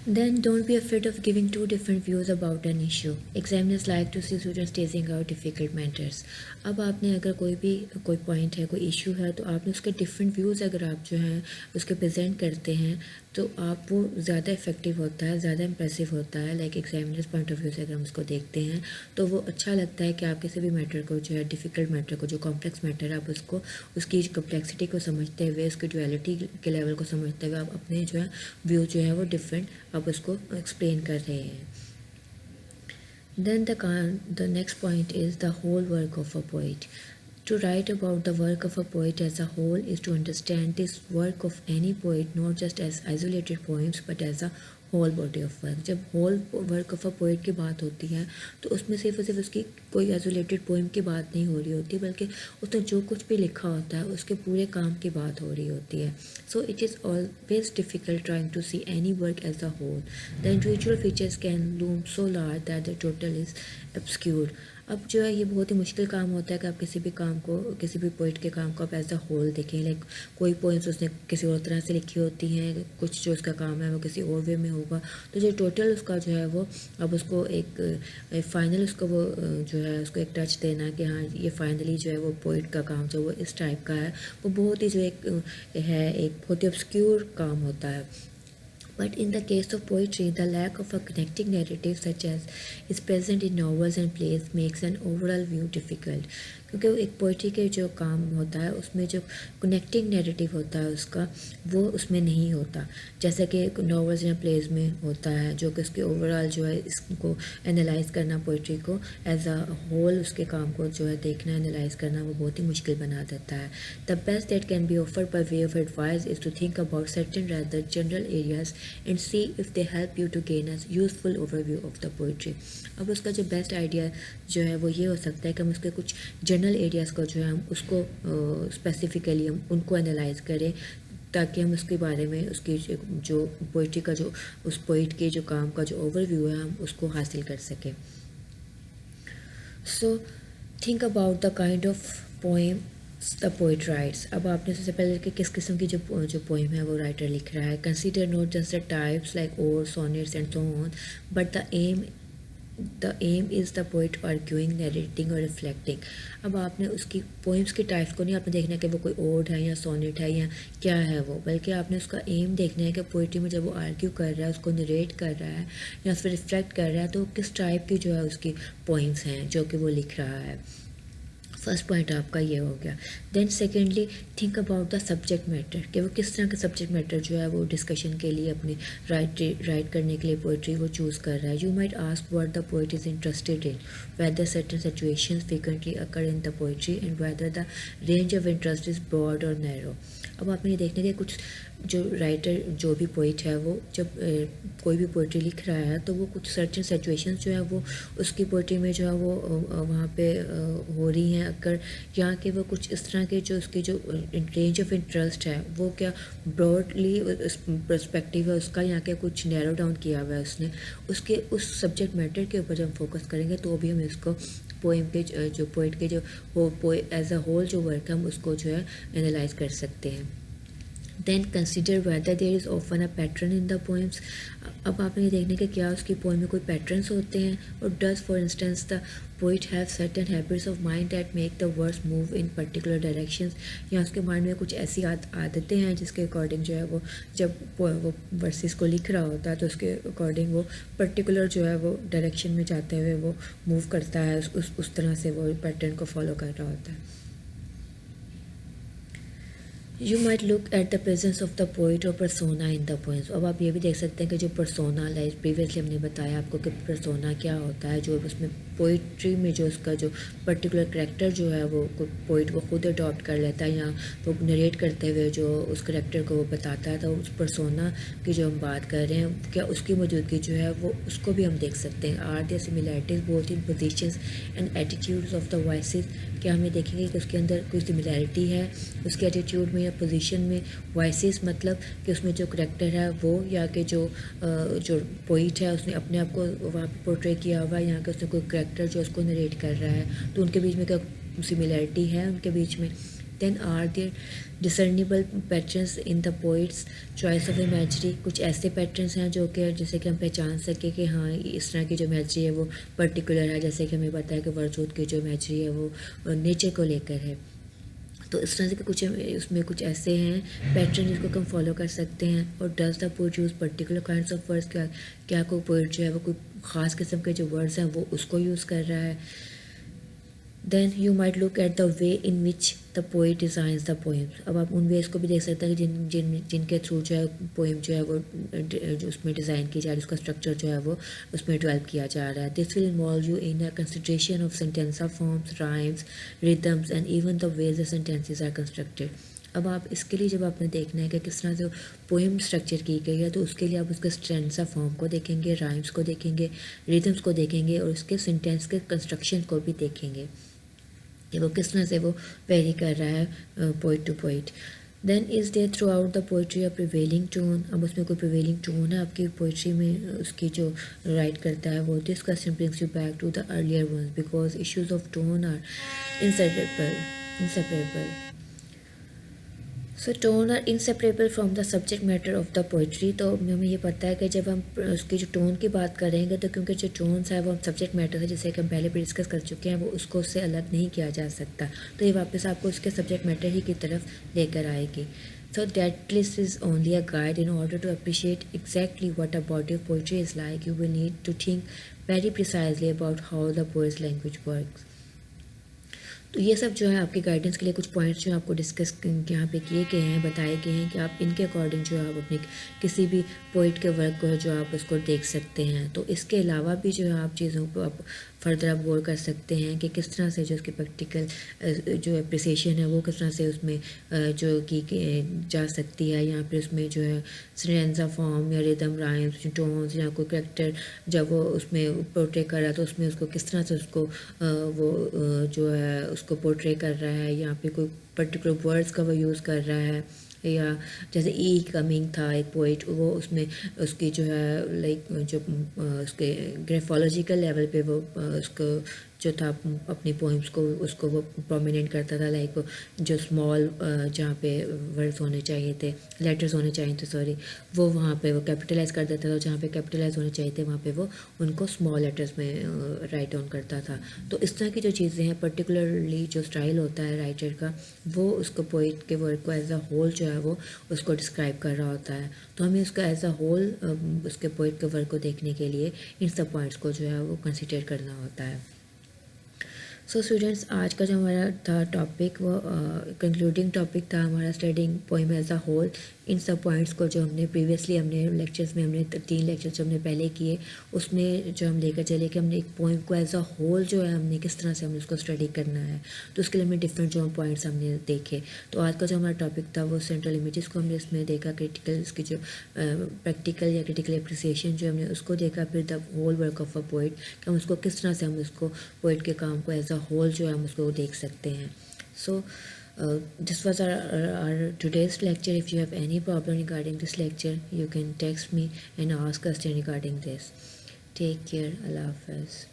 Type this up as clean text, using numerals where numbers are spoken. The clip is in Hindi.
Then don't be afraid of giving two different views about an issue. Examiners like to see students staging out difficult matters. अब आपने अगर कोई पॉइंट है, कोई इशू है, तो आपने उसके डिफरेंट व्यूज़ अगर आप जो हैं उसके प्रेजेंट करते हैं तो आप वो ज़्यादा इफेक्टिव होता है, ज़्यादा इंप्रेसिव होता है। Like examiners point of view से अगर हम उसको देखते हैं तो वो अच्छा लगता है कि आप किसी भी मैटर को जो है, डिफ़िकल्ट मैटर को, जो कॉम्प्लेक्स मैटर है, आप उसको उसकी कम्प्लेक्सिटी को समझते हुए, उसकी डुअलिटी के लेवल को समझते हुए आप अपने जो है व्यू जो है वो डिफरेंट आप उसको एक्सप्लेन कर रहे हैं। Then the next point is the whole work of a poet. To write about the work of a poet as a whole is to understand this work of any poet not just as isolated poems but as a whole body of work. जब whole work of a poet की बात होती है तो उसमें सिर्फ और सिर्फ उसकी कोई आइसोलेटेड पोइम की बात नहीं हो रही होती, बल्कि उसने जो कुछ भी लिखा होता है उसके पूरे काम की बात हो रही होती है। So it is always difficult trying to see any work as a whole. The individual features can loom so large that the total is obscured। अब जो है ये बहुत ही मुश्किल काम होता है कि आप किसी भी काम को, किसी भी पोइट के काम को आप एज अ होल देखें। लाइक कोई पोइम्स उसने किसी और तरह से लिखी होती हैं, कुछ जो उसका काम है वो किसी और वे में होगा, तो जो टोटल उसका जो है वो अब उसको एक फाइनल उसको वो जो है उसको एक टच देना कि हाँ ये फाइनली जो है वो पोइट का काम जो वो इस टाइप का है, वो बहुत ही जो एक बहुत ही ऑब्सक्यूर काम होता है। But in the case of poetry, the lack of a connecting narrative such as is present in novels and plays makes an overall view difficult। क्योंकि एक पोइट्री के जो काम होता है उसमें जो कनेक्टिंग नैरेटिव होता है उसका वो उसमें नहीं होता, जैसा कि नॉवेल्स या प्लेज में होता है, जो कि उसके ओवरऑल जो है इसको एनालाइज करना, पोइट्री को एज अ होल उसके काम को जो है देखना, एनालाइज करना वो बहुत ही मुश्किल बना देता है। The best that can be offered by way of advice is to think about certain rather general areas and see if they help you to gain a useful overview of the poetry. अब उसका जो बेस्ट आइडिया जो है वो ये हो सकता है कि हम उसके कुछ जनरल एरियाज़ को जो है हम उसको स्पेसिफिकली हम उनको एनालाइज करें, ताकि हम उसके बारे में उसकी जो पोइट्री का जो उस पोइट के जो काम का जो ओवरव्यू है हम उसको हासिल कर सकें। So think about the kind of poem the poet rights. अब आपने सबसे पहले कि किस किस्म की जो पोएम है वो राइटर लिख रहा है। Consider not just the types like or, sonnets and so on, but the aim is the poet arguing, narrating or reflecting. अब आपने उसकी पोइम्स की टाइप्स को नहीं आपने देखना कि वो कोई ओड है या सोनेट है या क्या है वो, बल्कि आपने उसका एम देखना है कि पोइट्री में जब वो आर्ग्यू कर रहा है, उसको नरेट कर रहा है या उस पर रिफ्लेक्ट कर रहा है, तो किस टाइप की जो है उसकी पोइम्स हैं जो कि वो लिख रहा है। फर्स्ट पॉइंट आपका ये हो गया। Then secondly think about the subject matter, कि वो किस तरह का सब्जेक्ट मैटर जो है वो डिस्कशन के लिए अपनी राइट करने के लिए पोइट्री वो चूज़ कर रहा है। You might ask what the poet is interested in, whether certain situations frequently occur in the poetry and whether the range of interest is broad or narrow. अब आपने ये देखना कि कुछ जो राइटर जो भी पोइट है वो जब कोई भी पोइट्री लिख रहा है तो वो कुछ सर्टेन सिचुएशंस जो है वो उसकी पोइट्री में जो है वो वहाँ पे हो रही हैं अगर, यहाँ के वो कुछ इस तरह के जो उसकी जो रेंज ऑफ इंटरेस्ट है वो क्या ब्रॉडली पर्सपेक्टिव है उसका, यहाँ के कुछ नैरो डाउन किया हुआ है उसने, उसके उस सब्जेक्ट मैटर के ऊपर जब हम फोकस करेंगे तो भी हम इसको पोएम के जो पोइट के जो एज अ होल जो वर्क है हम उसको जो है एनालाइज कर सकते हैं। Then consider whether there is often a pattern in the poems. अब आपने ये देखने कि क्या उसकी पोइम में कोई पैटर्न्स होते हैं, और does for instance the poet have certain habits of mind that make the words move in particular directions, या उसके माइंड में कुछ ऐसी आदतें हैं जिसके अकॉर्डिंग जो है वो जब वो वर्सेस को लिख रहा होता है तो उसके अकॉर्डिंग वो पर्टिकुलर जो है वो डायरेक्शन में जाते हुए वो मूव करता है, उस तरह से वो पैटर्न को फॉलो कर रहा होता है। You might look at the presence of the poet और परसोना इन द पोइम्स। अब आप ये भी देख सकते हैं कि जो परसोना, लाइक प्रीवियसली हमने बताया आपको कि परसोना क्या होता है, जो उसमें पोइट्री में जो उसका जो पर्टिकुलर करैक्टर जो है वो पोइट वो खुद अडॉप्ट कर लेता है, या वो नरेट करते हुए जो उस करैक्टर को वो बताता है, तो उस परसोना की जो हम बात कर रहे हैं क्या उसकी मौजूदगी जो है वो उसको भी हम देख सकते हैं। Are there similarities both in positions and attitudes of the voices, क्या हमें देखेंगे कि उसके अंदर कोई सिमिलैरिटी है उसके एटीट्यूड में या पोजीशन में। वॉइसेस मतलब कि उसमें जो करैक्टर है वो, या कि जो पोइट है उसने अपने आप को वहाँ पे पोर्ट्रे किया हुआ है, यहाँ के उसने कोई करैक्टर जो उसको नरेट कर रहा है, तो उनके बीच में क्या सिमिलैरिटी है उनके बीच में। Then are there discernible patterns in the poet's choice of imagery, कुछ ऐसे पैटर्न्स हैं जो कि जैसे कि हम पहचान सके कि हाँ इस तरह की जो इमेजरी है वो पर्टिकुलर है, जैसे कि हमें पता है कि वर्ड्सवर्थ की जो इमेजरी है वो नेचर को लेकर है। तो इस तरह से कुछ उसमें कुछ ऐसे हैं पैटर्न जिसको हम फॉलो कर सकते हैं। और does the poet use particular kinds of words, क्या क्या कोई पोएट जो है वो कोई ख़ास किस्म के जो वर्ड्स हैं वो उसको यूज़ कर रहा है। Then you might look at the way in which the poet designs the poems, अब आप उन वेज को भी देख सकते हैं कि जिनके थ्रू जो है पोएम जो है वो जो उसमें डिज़ाइन की जा रही है, उसका स्ट्रक्चर जो है वो उसमें डेवलप किया जा रहा है। This will involve you in a consideration of sentence forms, rhymes, rhythms and even the ways the sentences are constructed. अब आप इसके लिए जब आपने देखना है कि किस तरह से पोएम स्ट्रक्चर की गई है, तो उसके लिए आप उसके स्ट्रेंसा फॉर्म को देखेंगे, राइम्स को देखेंगे, रिदम्स को देखेंगे और उसके सेंटेंस के कंस्ट्रक्शन को भी देखेंगे कि वो किस तरह से वो वेरी कर रहा है poet to poet. Then is there throughout the poetry a prevailing tone, अब उसमें कोई प्रिवेलिंग टोन है आपकी पोइट्री में उसकी जो राइट करता है वो। This question brings you back to the earlier ones because issues of tone are inseparable. So tone are inseparable from the subject matter of the poetry. तो हमें ये पता है कि जब हम उसकी जो टोन की बात करेंगे तो क्योंकि जो टोन्स है वो सब्जेक्ट मैटर है, जैसे कि हम पहले भी डिस्कस कर चुके हैं, वो उसको उससे अलग नहीं किया जा सकता। तो ये वापस आपको उसके सब्जेक्ट मैटर ही की तरफ लेकर आएगी। So that list is only a guide. In order to appreciate exactly what a body of poetry is like, you will need to think very precisely about how the poet's language works. तो ये सब जो है आपके गाइडेंस के लिए कुछ पॉइंट्स जो आपको डिस्कस यहाँ पे किए गए हैं, बताए गए हैं कि आप इनके अकॉर्डिंग जो है आप अपने किसी भी पोइट के वर्क को है जो आप उसको देख सकते हैं। तो इसके अलावा भी जो है आप चीज़ों को आप फर्दर आप गौर कर सकते हैं कि किस तरह से जो उसकी प्रैक्टिकल जो अप्रिसिएशन है वो किस तरह से उसमें जो की जा सकती है। यहाँ पे उसमें जो है स्टेंजा फॉर्म या रिदम, राइम्स, टोन्स या कोई करेक्टर जब वो उसमें पोर्ट्रे कर रहा है तो उसमें उसको किस तरह से उसको वो जो है उसको पोर्ट्रे कर रहा है। यहाँ पे कोई पर्टिकुलर वर्ड्स का वो यूज़ कर रहा है, या जैसे ई कमिंग था एक पोइट, वो उसमें उसकी जो है लाइक जो उसके ग्राफोलॉजिकल लेवल पे वो उसको जो था अपनी पोइम्स को उसको वो प्रोमिनेंट करता था, लाइक जो स्मॉल जहाँ पे वर्ड्स होने चाहिए थे, लेटर्स होने चाहिए थे सॉरी, वो वहाँ पे वो कैपिटलाइज कर देता था, जहाँ पे कैपिटलाइज होने चाहिए थे वहाँ पे वो उनको स्मॉल लेटर्स में राइट डाउन करता था। तो इस तरह की जो चीज़ें हैं, पर्टिकुलरली जो स्टाइल होता है राइटर का, वो उसको पोइट के वर्क को एज अ होल जो है वो उसको डिस्क्राइब कर रहा होता है। तो हमें उसका एज अ होल उसके पोइट के वर्क को देखने के लिए इन सब पॉइंट्स को जो है वो कंसिडर करना होता है। सो स्टूडेंट्स, आज का जो हमारा था टॉपिक वो कंक्लूडिंग टॉपिक था हमारा studying poem as a whole. इन सब पॉइंट्स को जो हमने प्रीवियसली हमने लेक्चर्स में हमने 3 लेक्चर्स जो हमने पहले किए उसमें जो हम लेकर चले कि हमने एक पोइम को एज अ होल जो है हमने किस तरह से हमने उसको स्टडी करना है। तो उसके लिए हमने डिफरेंट जो पॉइंट्स हमने देखे। तो आज का जो हमारा टॉपिक था वो सेंट्रल इमेजेस को हमने इसमें देखा, क्रिटिकल उसकी जो प्रैक्टिकल या क्रिटिकल अप्रिसिएशन जो हमने उसको देखा, फिर the whole work of a poet कि हम उसको किस तरह से हम उसको पोइट के काम को एज अ होल जो है हम उसको देख सकते हैं। सो this was our today's lecture. If you have any problem regarding this lecture, you can text me and ask us regarding this. Take care. Allah Hafiz.